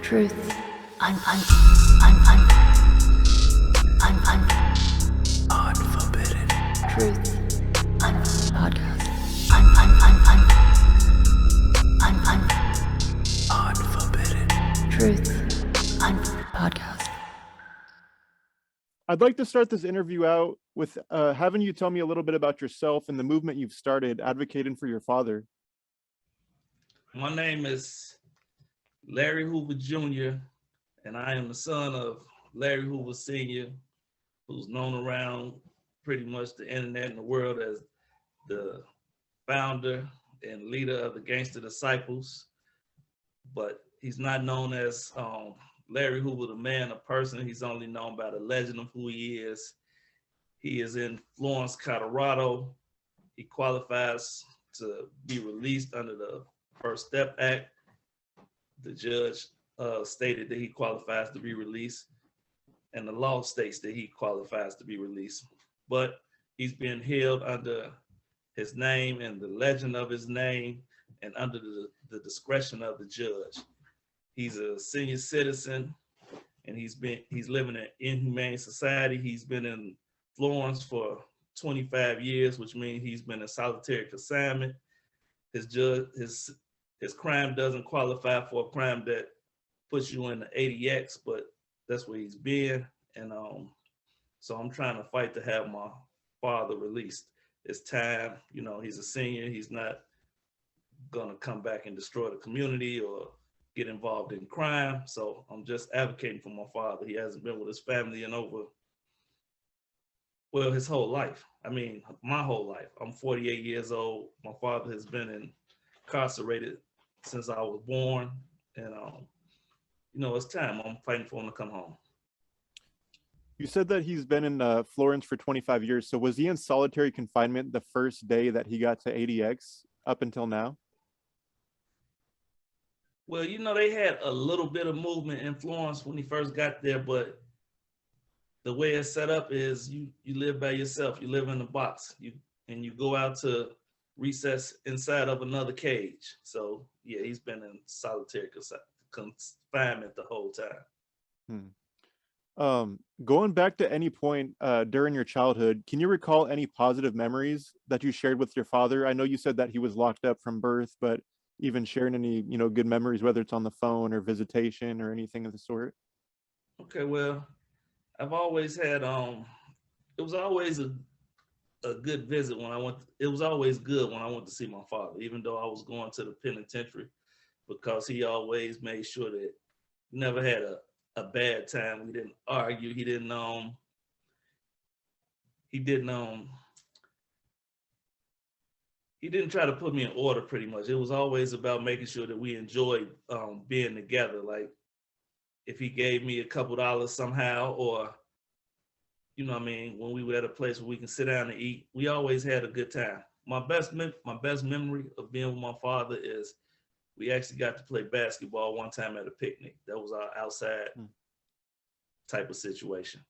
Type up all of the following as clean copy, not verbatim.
Truth. Unforbidden. Truth. Podcast. Unforbidden. Truth. Podcast. I'd like to start this interview out with having you tell me a little bit about yourself and the movement you've started advocating for your father. My name is Larry Hoover Jr., and I am the son of Larry Hoover Sr., who's known around pretty much the internet and the world as the founder and leader of the Gangsters Disciples. But he's not known as Larry Hoover, the man, a person. He's only known by the legend of who he is. He is in Florence, Colorado. He qualifies to be released under the First Step Act. The judge stated that he qualifies to be released, and the law states that he qualifies to be released. But he's been held under his name and the legend of his name and under the discretion of the judge. He's a senior citizen, and he's living in an inhumane society. He's been in Florence for 25 years, which means he's been in solitary confinement. His crime doesn't qualify for a crime that puts you in the ADX, but that's where he's been. And so I'm trying to fight to have my father released. It's time, he's a senior. He's not gonna come back and destroy the community or get involved in crime. So I'm just advocating for my father. He hasn't been with his family in his whole life. I mean, my whole life. I'm 48 years old. My father has been incarcerated since I was born. And, it's time. I'm fighting for him to come home. You said that he's been in Florence for 25 years. So was he in solitary confinement the first day that he got to ADX up until now? Well, they had a little bit of movement in Florence when he first got there, but the way it's set up is you live by yourself. You live in a box, and you go out to recess inside of another cage. So yeah, he's been in solitary confinement the whole time. Going back to any point during your childhood, can you recall any positive memories that you shared with your father? I know you said that he was locked up from birth, but even sharing any, good memories, whether it's on the phone or visitation or anything of the sort? Okay, well, I've always had, it was always a good visit when I went. It was always good when I went to see my father, even though I was going to the penitentiary, because he always made sure that we never had a bad time. We didn't argue. He didn't try to put me in order, pretty much. It was always about making sure that we enjoyed being together. Like if he gave me a couple dollars somehow, or, when we were at a place where we can sit down and eat, we always had a good time. My best memory of being with my father is we actually got to play basketball one time at a picnic. That was our outside type of situation.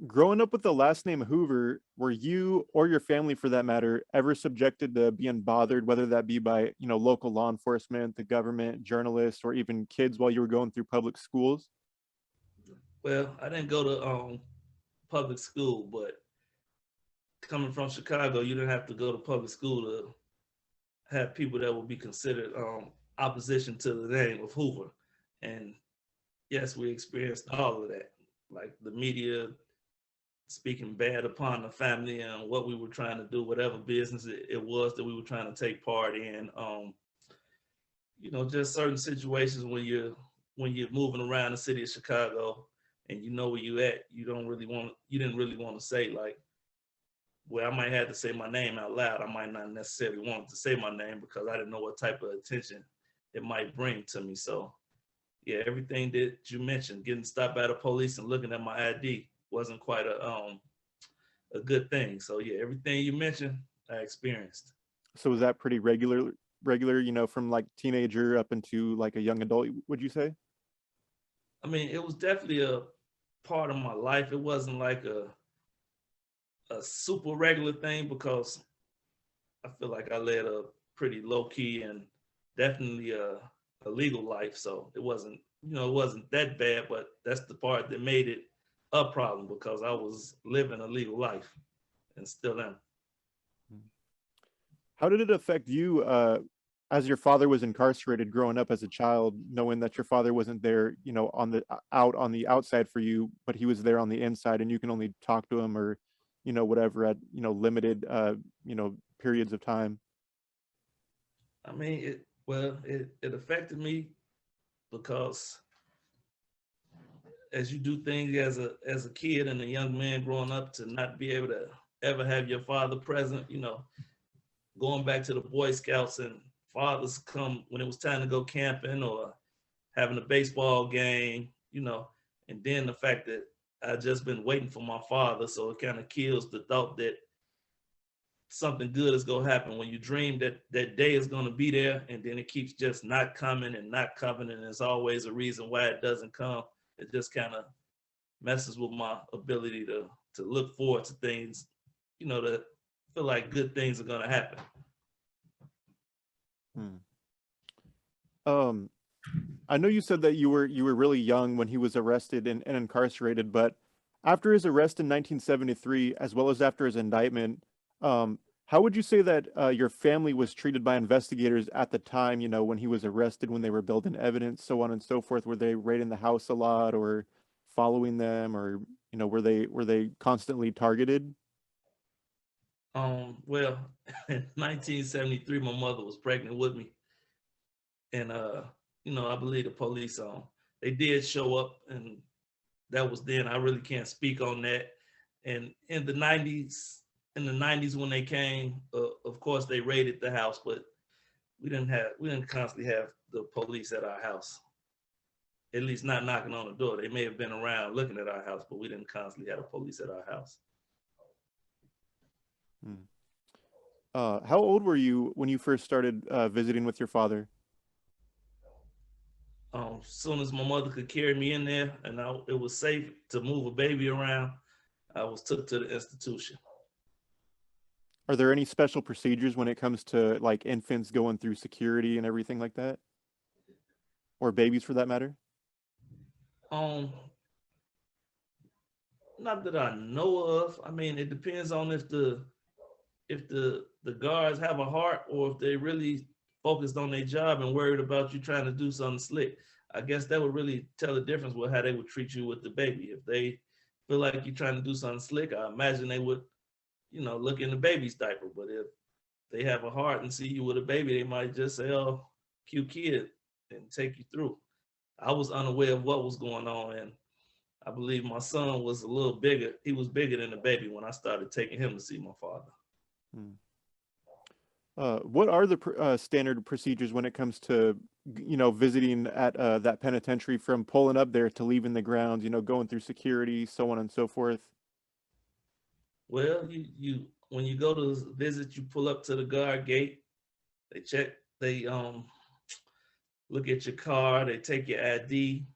Growing up with the last name Hoover, were you or your family, for that matter, ever subjected to being bothered, whether that be by, local law enforcement, the government, journalists, or even kids while you were going through public schools? Well, I didn't go to public school, but coming from Chicago, you didn't have to go to public school to have people that would be considered opposition to the name of Hoover. And yes, we experienced all of that, like the media speaking bad upon the family and what we were trying to do, whatever business it was that we were trying to take part in. Just certain situations when you're moving around the city of Chicago and you know where you at, you didn't really want to say, like, well, I might have to say my name out loud. I might not necessarily want to say my name because I didn't know what type of attention it might bring to me. So yeah, everything that you mentioned, getting stopped by the police and looking at my ID wasn't quite a good thing. So yeah, everything you mentioned, I experienced. So was that pretty regular, from like teenager up into like a young adult, would you say? I mean, it was definitely a part of my life. It wasn't like a super regular thing because I feel like I led a pretty low key and definitely a legal life. So it wasn't, it wasn't that bad, but that's the part that made it a problem because I was living a legal life and still am. How did it affect you as your father was incarcerated growing up as a child, knowing that your father wasn't there, on the outside for you, but he was there on the inside and you can only talk to him or, whatever at, limited, periods of time? I mean, it affected me because as you do things as a kid and a young man growing up, to not be able to ever have your father present, going back to the Boy Scouts and fathers come when it was time to go camping or having a baseball game, and then the fact that I just been waiting for my father, so it kind of kills the thought that something good is gonna happen when you dream that that day is gonna be there, and then it keeps just not coming and not coming, and there's always a reason why it doesn't come. It just kind of messes with my ability to look forward to things, to feel like good things are gonna happen. I know you said that you were really young when he was arrested and incarcerated, but after his arrest in 1973, as well as after his indictment, how would you say that your family was treated by investigators at the time, when he was arrested, when they were building evidence, so on and so forth? Were they raiding the house a lot or following them, or, were they constantly targeted? Well, in 1973, my mother was pregnant with me, and I believe the police they did show up, and that was then. I really can't speak on that. And in the 90s when they came, of course they raided the house, but we didn't constantly have the police at our house. At least not knocking on the door. They may have been around looking at our house, but we didn't constantly have the police at our house. How old were you when you first started visiting with your father? As soon as my mother could carry me in there and it was safe to move a baby around, I was took to the institution. Are there any special procedures when it comes to like infants going through security and everything like that? Or babies for that matter? Um, Not that I know of. I mean, it depends on if the guards have a heart or if they really focused on their job and worried about you trying to do something slick. I guess that would really tell the difference with how they would treat you with the baby. If they feel like you're trying to do something slick, I imagine they would, look in the baby's diaper. But if they have a heart and see you with a baby, they might just say, "Oh, cute kid," and take you through. I was unaware of what was going on, and I believe my son was a little bigger. He was bigger than the baby when I started taking him to see my father. Hmm. What are the standard procedures when it comes to, visiting at that penitentiary, from pulling up there to leaving the grounds, going through security, so on and so forth? Well, you when you go to visit, you pull up to the guard gate. They look at your car, they take your ID,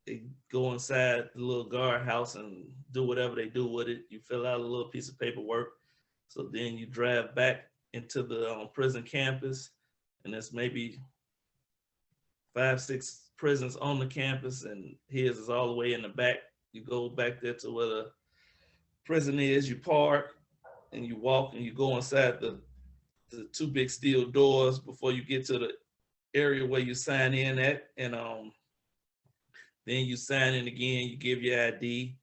they go inside the little guard house and do whatever they do with it. You fill out a little piece of paperwork. So then you drive back into the prison campus, and there's maybe 5, 6 prisons on the campus, and his is all the way in the back. You go back there to where the prison is, you park, and you walk, and you go inside the two big steel doors before you get to the area where you sign in at, and then you sign in again, you give your ID,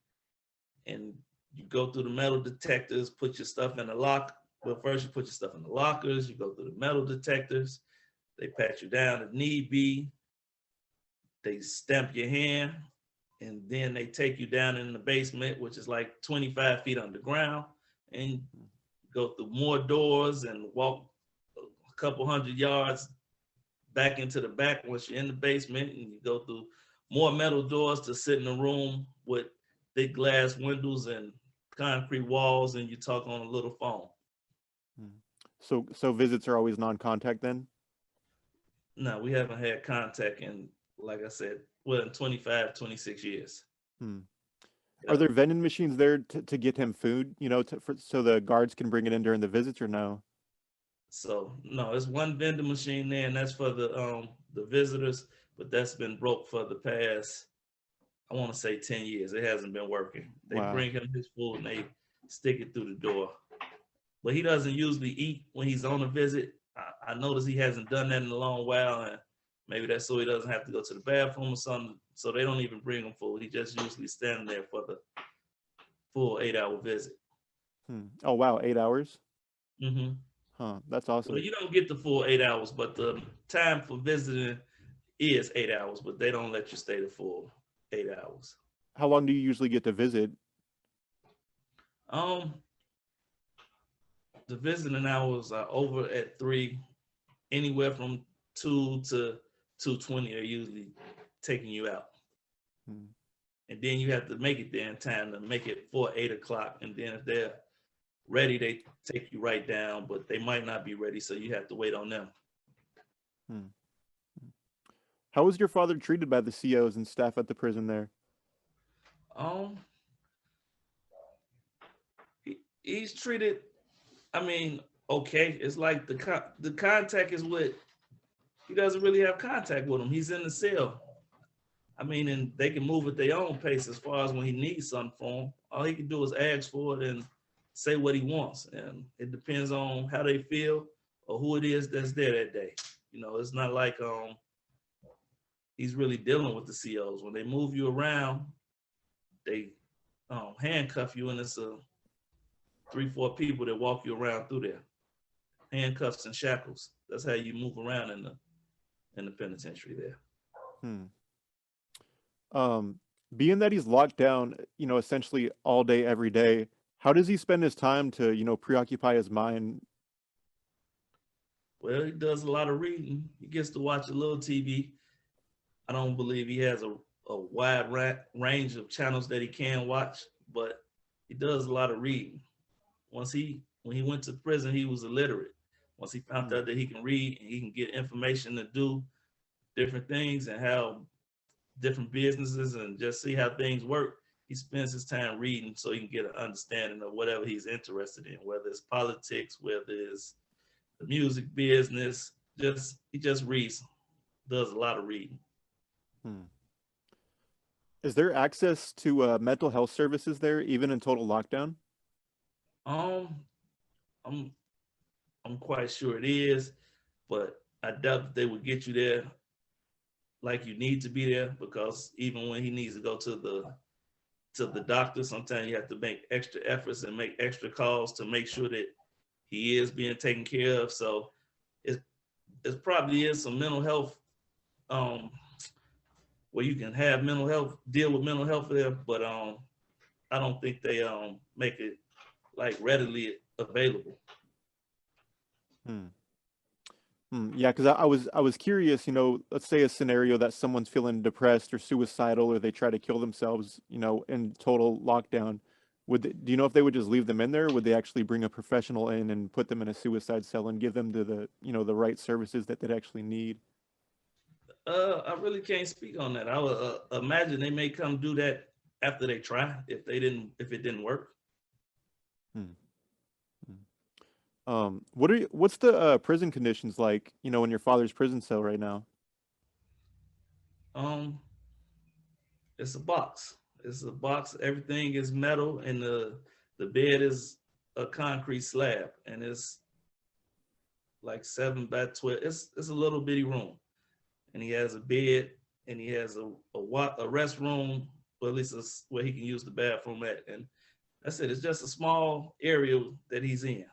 and you go through the metal detectors, put your stuff in the lock. Well, first you put your stuff in the lockers, you go through the metal detectors, they pat you down if need be, they stamp your hand, and then they take you down in the basement, which is like 25 feet underground, and go through more doors and walk a couple 100 yards back into the back once you're in the basement, and you go through more metal doors to sit in a room with big glass windows and concrete walls, and you talk on a little phone. So visits are always non-contact then? No, we haven't had contact in, like I said, well, in 25, 26 years. Are there vending machines there to get him food, so the guards can bring it in during the visits, or no? So no, it's one vending machine there, and that's for the visitors, but that's been broke for the past, I want to say 10 years. It hasn't been working. They Wow. bring him his food and they stick it through the door. But he doesn't usually eat when he's on a visit. I noticed he hasn't done that in a long while, and maybe that's so he doesn't have to go to the bathroom or something. So they don't even bring him food. He just usually standing there for the full 8-hour visit. Oh wow, 8 hours. Mm-hmm. Huh, that's awesome. Well, you don't get the full 8 hours, but the time for visiting is 8 hours, but they don't let you stay the full 8 hours. How long do you usually get to visit? The visiting hours are over at 3, anywhere from 2 to 2:20 are usually taking you out. And then you have to make it there in time to make it for 8 o'clock. And then if they're ready, they take you right down, but they might not be ready, so you have to wait on them. How was your father treated by the COs and staff at the prison there? He's treated, I mean, okay. It's like the contact is with, he doesn't really have contact with him. He's in the cell. I mean, and they can move at their own pace as far as when he needs something for him. All he can do is ask for it and say what he wants. And it depends on how they feel or who it is that's there that day. You know, it's not like he's really dealing with the COs. When they move you around, they handcuff you, and it's 3-4 people that walk you around through there. Handcuffs and shackles. That's how you move around in the penitentiary there. Being that he's locked down, you know, essentially all day, every day, how does he spend his time to, you know, preoccupy his mind? Well, he does a lot of reading. He gets to watch a little TV. I don't believe he has a wide range of channels that he can watch, but he does a lot of reading. When he went to prison, he was illiterate. Once he found out that he can read and he can get information to do different things and how different businesses and just see how things work, he spends his time reading so he can get an understanding of whatever he's interested in, whether it's politics, whether it's the music business. He just reads, does a lot of reading. Is there access to mental health services there, even in total lockdown? I'm quite sure it is, but I doubt that they would get you there like you need to be there, because even when he needs to go to the doctor, sometimes you have to make extra efforts and make extra calls to make sure that he is being taken care of. So it probably is some mental health where you can have deal with mental health there, but I don't think they make it like readily available. Yeah, because I was curious, you know, let's say a scenario that someone's feeling depressed or suicidal, or they try to kill themselves, you know, in total lockdown. Do you know if they would just leave them in there? Or would they actually bring a professional in and put them in a suicide cell and give them the you know, the right services that they'd actually need? I really can't speak on that. I would imagine they may come do that after they try, if it didn't work. What's the prison conditions like, you know, in your father's prison cell right now? It's a box. Everything is metal, and the bed is a concrete slab, and it's like 7 by 12. It's a little bitty room, and he has a bed, and he has a restroom, or at least where he can use the bathroom at, and that's it. It's just a small area that he's in.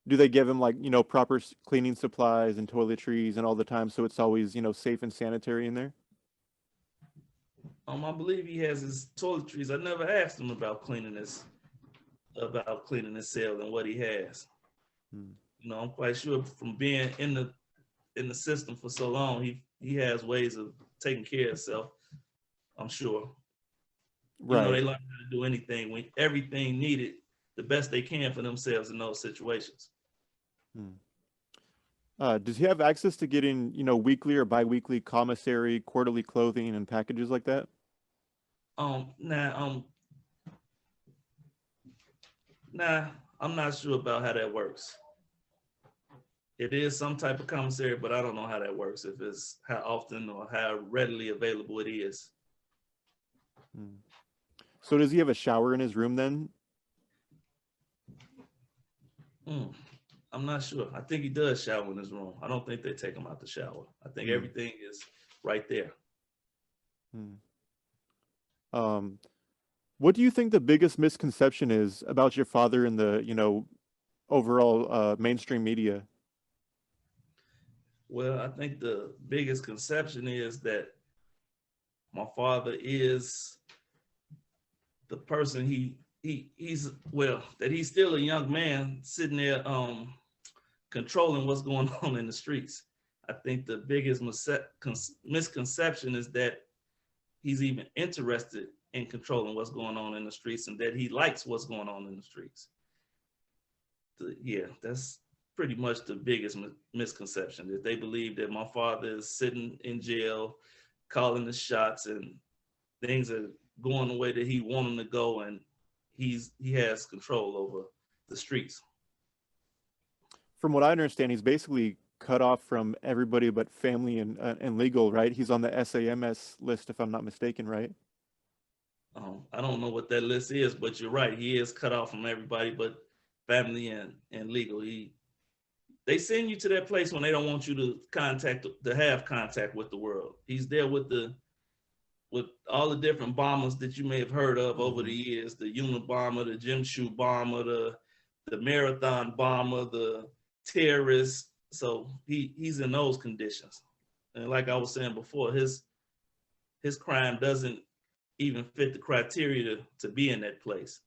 Do they give him, like, you know, proper cleaning supplies and toiletries and all the time, so it's always, you know, safe and sanitary in there? I believe he has his toiletries. I never asked him about cleaning his cell and what he has. You know, I'm quite sure from being in the system for so long, he has ways of taking care of himself. I'm sure. Right. You know, they learn how to do anything when everything needed the best they can for themselves in those situations. Does he have access to getting, you know, weekly or biweekly commissary, quarterly clothing and packages like that? Nah, I'm not sure about how that works. It is some type of commissary, but I don't know how that works, if it's how often or how readily available it is. So does he have a shower in his room then? I'm not sure. I think he does shower in his room. I don't think they take him out the shower. I think everything is right there. What do you think the biggest misconception is about your father in the, overall mainstream media? Well, I think the biggest conception is that my father is the person he's that he's still a young man sitting there controlling what's going on in the streets. I think the biggest misconception is that he's even interested in controlling what's going on in the streets, and that he likes what's going on in the streets. Yeah, that's pretty much the biggest misconception, that they believe that my father is sitting in jail, calling the shots, and things are going the way that he wants them to go, and he has control over the streets. From what I understand, he's basically cut off from everybody but family and legal, right? He's on the SAMS list, if I'm not mistaken, right? I don't know what that list is, but you're right. He is cut off from everybody but family and legal. They send you to that place when they don't want you to have contact with the world. He's there with all the different bombers that you may have heard of over the years: the Unabomber, the Gym Shoe Bomber, the Marathon Bomber, the terrorist. So he's in those conditions. And like I was saying before, his crime doesn't even fit the criteria to be in that place.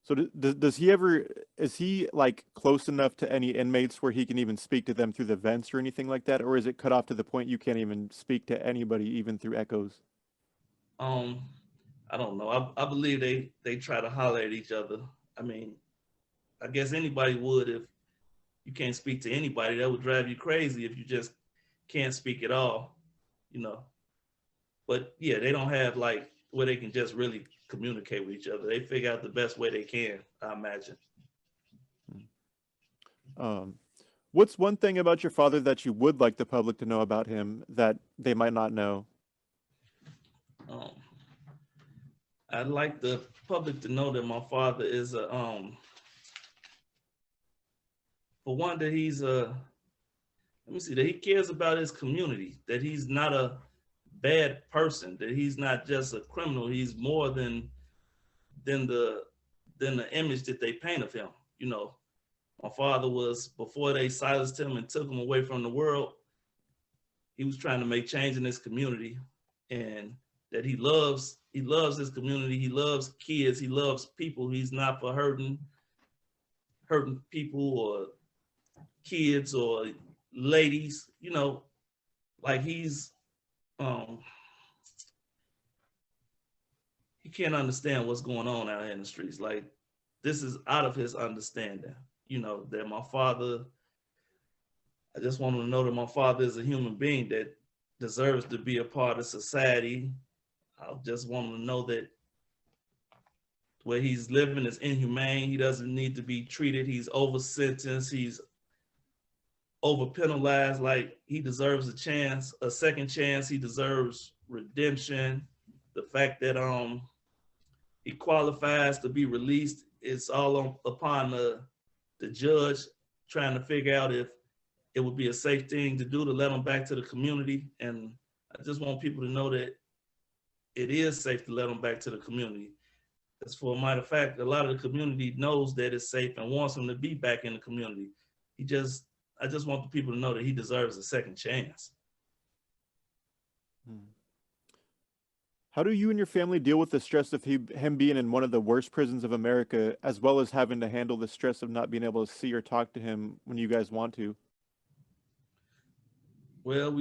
So is he like close enough to any inmates where he can even speak to them through the vents or anything like that? Or is it cut off to the point you can't even speak to anybody, even through echoes? I don't know. I believe they try to holler at each other. I mean, I guess anybody would. If you can't speak to anybody, that would drive you crazy if you just can't speak at all, But yeah, they don't have like where they can just really communicate with each other. They figure out the best way they can, I imagine. What's one thing about your father that you would like the public to know about him that they might not know? I'd like the public to know that my father is for one, that he's that he cares about his community, that he's not a bad person, that he's not just a criminal. He's more than the image that they paint of him. My father was, before they silenced him and took him away from the world, he was trying to make change in his community, and that he loves his community. He loves kids. He loves people. He's not for hurting people or kids or ladies, like he's he can't understand what's going on out here in the streets. Like, this is out of his understanding, that my father, I just want him to know that my father is a human being that deserves to be a part of society. I just want him to know that where he's living is inhumane. He doesn't need to be treated. He's over sentenced. He's over penalized. Like, he deserves a second chance. He deserves redemption. The fact that he qualifies to be released is all upon the judge trying to figure out if it would be a safe thing to do to let him back to the community. And I just want people to know that it is safe to let him back to the community. As for a matter of fact, a lot of the community knows that it's safe and wants him to be back in the community. I just want the people to know that he deserves a second chance. How do you and your family deal with the stress of him being in one of the worst prisons of America, as well as having to handle the stress of not being able to see or talk to him when you guys want to? Well,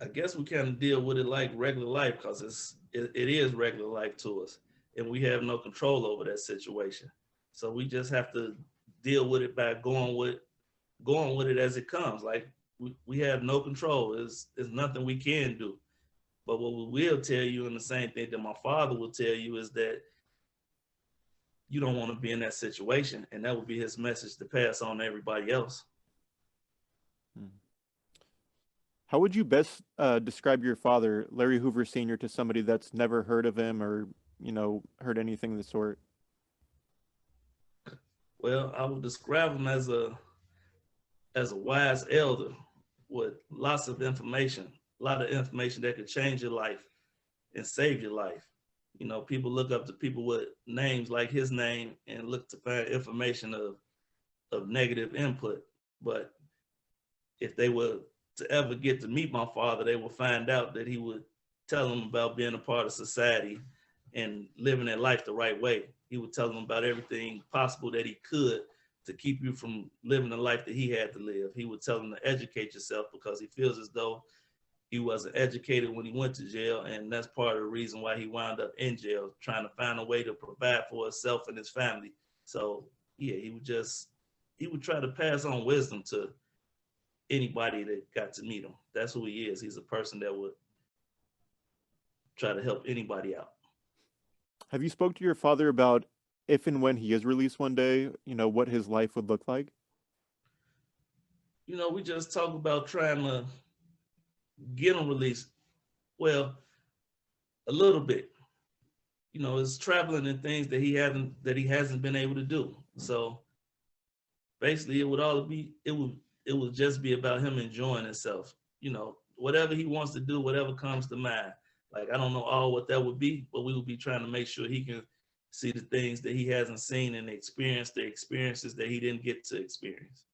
I guess we kind of deal with it like regular life, because it is regular life to us, and we have no control over that situation. So we just have to deal with it by going with it as it comes. Like, we have no control. There's nothing we can do. But what we will tell you, and the same thing that my father will tell you, is that you don't want to be in that situation. And that would be his message to pass on to everybody else. How would you best describe your father, Larry Hoover Sr., to somebody that's never heard of him or, heard anything of the sort? Well, I would describe him as a wise elder with lots of information, a lot of information that could change your life and save your life. People look up to people with names like his name and look to find information of negative input. But if they were to ever get to meet my father, they will find out that he would tell them about being a part of society and living their life the right way. He would tell them about everything possible that he could to keep you from living the life that he had to live. He would tell them to educate yourself because he feels as though he wasn't educated when he went to jail. And that's part of the reason why he wound up in jail, trying to find a way to provide for himself and his family. So yeah, he would try to pass on wisdom to anybody that got to meet him. That's who he is. He's a person that would try to help anybody out. Have you spoke to your father about if and when he is released one day, what his life would look like? We just talk about trying to get him released. Well, a little bit. It's traveling and things that he hasn't been able to do. So basically, it would just be about him enjoying himself. Whatever he wants to do, whatever comes to mind. Like, I don't know all what that would be, but we would be trying to make sure he can see the things that he hasn't seen and experience the experiences that he didn't get to experience.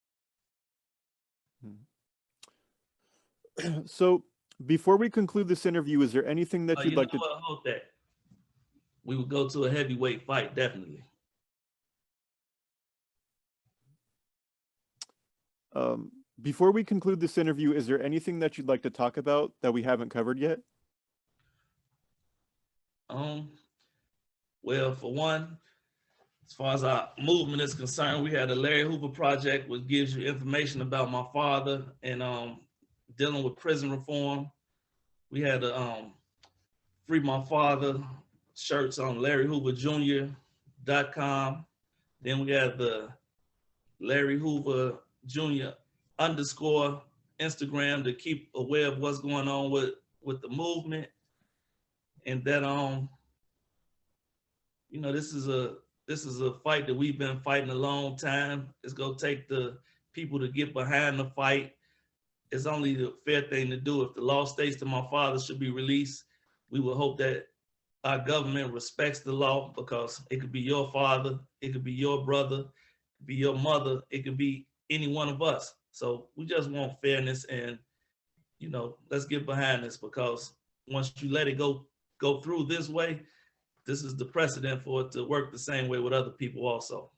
So before we conclude this interview, is there anything that you'd like to... Hold that. We would go to a heavyweight fight, definitely. Before we conclude this interview, is there anything that you'd like to talk about that we haven't covered yet? Well, for one, as far as our movement is concerned, we had the Larry Hoover Project, which gives you information about my father and dealing with prison reform. We had the Free My Father shirts on LarryHooverJr.com. Then we had the Larry Hoover Jr. _ Instagram to keep aware of what's going on with the movement. And that this is a fight that we've been fighting a long time. It's gonna take the people to get behind the fight. It's only the fair thing to do. If the law states that my father should be released, we will hope that our government respects the law, because it could be your father, it could be your brother, it could be your mother, it could be any one of us. So we just want fairness, and let's get behind this, because once you let it go through this way, this is the precedent for it to work the same way with other people also.